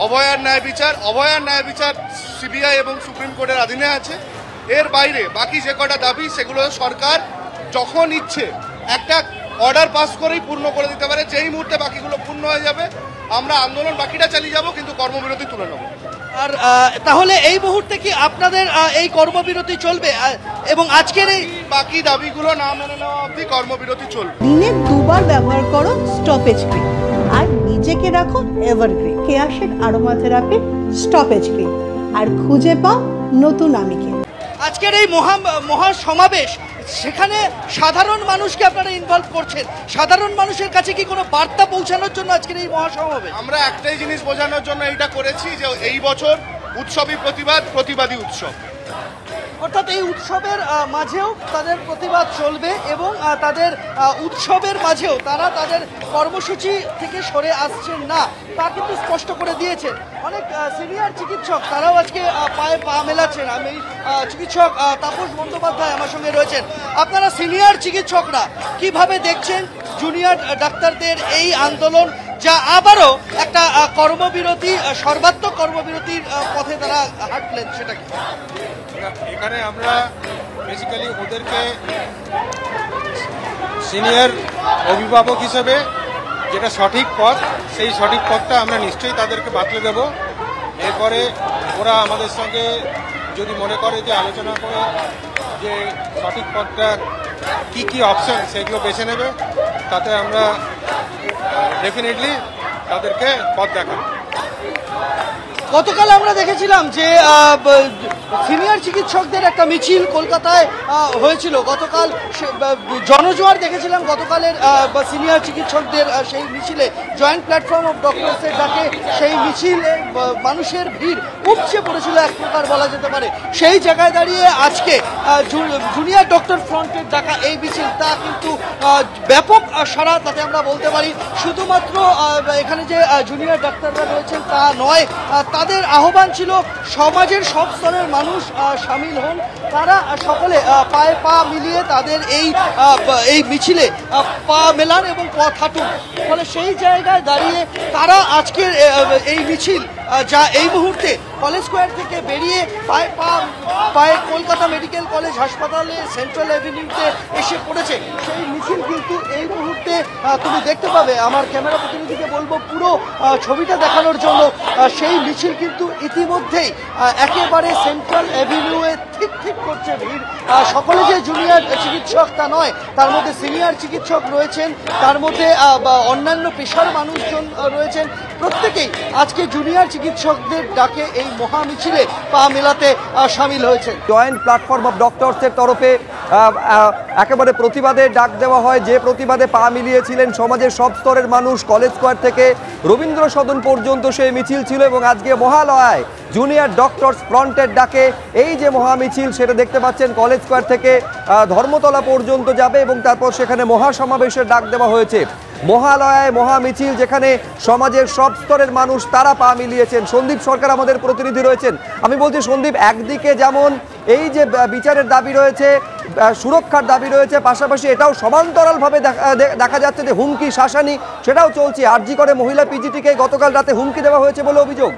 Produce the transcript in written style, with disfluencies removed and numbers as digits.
অভয়ার ন্যায় বিচার সিবিআই এবং সুপ্রিম কোর্টের অধীনে আছে। এর বাইরে বাকি যে কটা দাবি সেগুলো সরকার যখন ইচ্ছে একটা অর্ডার পাস করেই পূর্ণ করে দিতে পারে। যেই মুহূর্তে বাকিগুলো পূর্ণ হয়ে যাবে আমরা আন্দোলন বাকিটা চালিয়ে যাব, কিন্তু কর্মবিরতি তুলে নেব। আর তাহলে এই মুহূর্তে কি আপনাদের এই কর্মবিরতি চলবে এবং আজকের এই বাকি দাবিগুলো না মেনে নেওয়া অবধি কর্মবিরতি চলবে। দিনে দুবার ব্যবহার করো স্টপেজ ক্রিম আর নিজেকে রাখো evergreen. Keya Seth aroma therapy stoppage cream আর খুঁজে পাও নতুন আমিকে। আজকের এই মহা সমাবেশ, সেখানে সাধারণ মানুষকে আপনারা ইনভলভ করছেন। সাধারণ মানুষের কাছে কি কোনো বার্তা পৌঁছানোর জন্য আজকের এই মহাসমাবেশ? আমরা একটাই জিনিস বোঝানোর জন্য এইটা করেছি যে এই বছর উৎসবই প্রতিবাদী উৎসব। অর্থাৎ এই উৎসবের মাঝেও তাদের প্রতিবাদ চলবে এবং তাদের উৎসবের মাঝেও তারা তাদের কর্মসূচি থেকে সরে আসছেন না, তা কিন্তু স্পষ্ট করে দিয়েছেন। অনেক সিনিয়র চিকিৎসক তারাও আজকে পায়ে পা মেলাচ্ছেন। আমি চিকিৎসক তাপস বন্দ্যোপাধ্যায় আমার সঙ্গে রয়েছেন। আপনারা সিনিয়র চিকিৎসকরা কিভাবে দেখছেন জুনিয়র ডাক্তারদের এই আন্দোলন, যা আবারও একটা কর্মবিরতি, সর্বাত্মক কর্মবিরতির পথে তারা হাঁটলেন, সেটা কি? এখানে আমরা বেসিক্যালি ওদেরকে সিনিয়র অভিভাবক হিসেবে যেটা সঠিক পথ, সেই সঠিক পথটা আমরা নিশ্চয়ই তাদেরকে বাতলে দেব। এরপরে ওরা আমাদের সঙ্গে যদি মনে করে যে আলোচনা করে যে সঠিক পথটা কি কি অপশন সেগুলো বেছে নেবে, তাতে আমরা ডেফিনেটলি তাদেরকে পথ দেখাবো। গতকাল আমরা দেখেছিলাম যে সিনিয়র চিকিৎসকদের একটা মিছিল কলকাতায় হয়েছিল। গতকাল জনজোয়ার দেখেছিলাম গতকালের সিনিয়র চিকিৎসকদের সেই মিছিলে। জয়েন্ট প্ল্যাটফর্ম অফ ডক্টরসের ডাকে সেই মিছিলে মানুষের ভিড় উপচে পড়েছিল এক প্রকার বলা যেতে পারে। সেই জায়গায় দাঁড়িয়ে আজকে জুনিয়র ডক্টর ফ্রন্টের ডাকা এই মিছিল, তা কিন্তু ব্যাপক সাড়া, তাতে আমরা বলতে পারি। শুধুমাত্র এখানে যে জুনিয়র ডাক্তাররা রয়েছেন তা নয়, তাদের আহ্বান ছিল সমাজের সব স্তরের মানুষ সামিল হন। তারা সকলে পায়ে পা মিলিয়ে তাদের এই মিছিলে পা মেলান এবং পথ হাঁটুন। ফলে সেই জায়গায় দাঁড়িয়ে তারা আজকের এই মিছিল, যা এই মুহূর্তে কলেজ স্কোয়ার থেকে বেরিয়ে পায়ে কলকাতা মেডিকেল কলেজ হাসপাতালে সেন্ট্রাল অ্যাভিনিউতে এসে পড়েছে, সেই মিছিল কিন্তু এই মুহূর্তে তুমি দেখতে পাবে। আমার ক্যামেরা প্রতিনিধিকে বলবো পুরো ছবিটা দেখানোর জন্য। সেই মিছিল কিন্তু ইতিমধ্যেই একেবারে সেন্ট্রাল অ্যাভিনিউয়ে ঠিক করছে ভিড়। সকলে যে জুনিয়র চিকিৎসক তা নয়, তার মধ্যে সিনিয়র চিকিৎসক রয়েছেন, তার মধ্যে অন্যান্য পেশার মানুষজন রয়েছেন। প্রত্যেকেই আজকে জুনিয়র চিকিৎসকদের ডাকে এই মহা মিছিলে পা মেলাতে সামিল হয়েছে। জয়েন্ট প্ল্যাটফর্ম অফ ডক্টরসের তরফে একেবারে প্রতিবাদের ডাক দেওয়া হয়, যে প্রতিবাদে পা মিলিয়েছিলেন সমাজের সব স্তরের মানুষ। কলেজ স্কোয়ার থেকে রবীন্দ্র সদন পর্যন্ত সেই মিছিল ছিল এবং আজকে মহালয়ায় জুনিয়র ডক্টরস ফ্রন্টের ডাকে এই যে মহামিছিল, সেটা দেখতে পাচ্ছেন কলেজ স্কোয়ার থেকে ধর্মতলা পর্যন্ত যাবে এবং তারপর সেখানে মহাসমাবেশের ডাক দেওয়া হয়েছে। মহালয়ায় মহামিছিল, যেখানে সমাজের সব স্তরের মানুষ তারা পা মিলিয়েছেন। সন্দীপ সরকার আমাদের প্রতিনিধি রয়েছেন। আমি বলছি সন্দীপ, একদিকে যেমন এই যে বিচারের দাবি রয়েছে, সুরক্ষার দাবি রয়েছে, পাশাপাশি এটাও সমান্তরালভাবে দেখা যাচ্ছে যে হুমকি শাসানি সেটাও চলছে। আরজি করে মহিলা পিজিটিকে গতকাল রাতে হুমকি দেওয়া হয়েছে বলে অভিযোগ।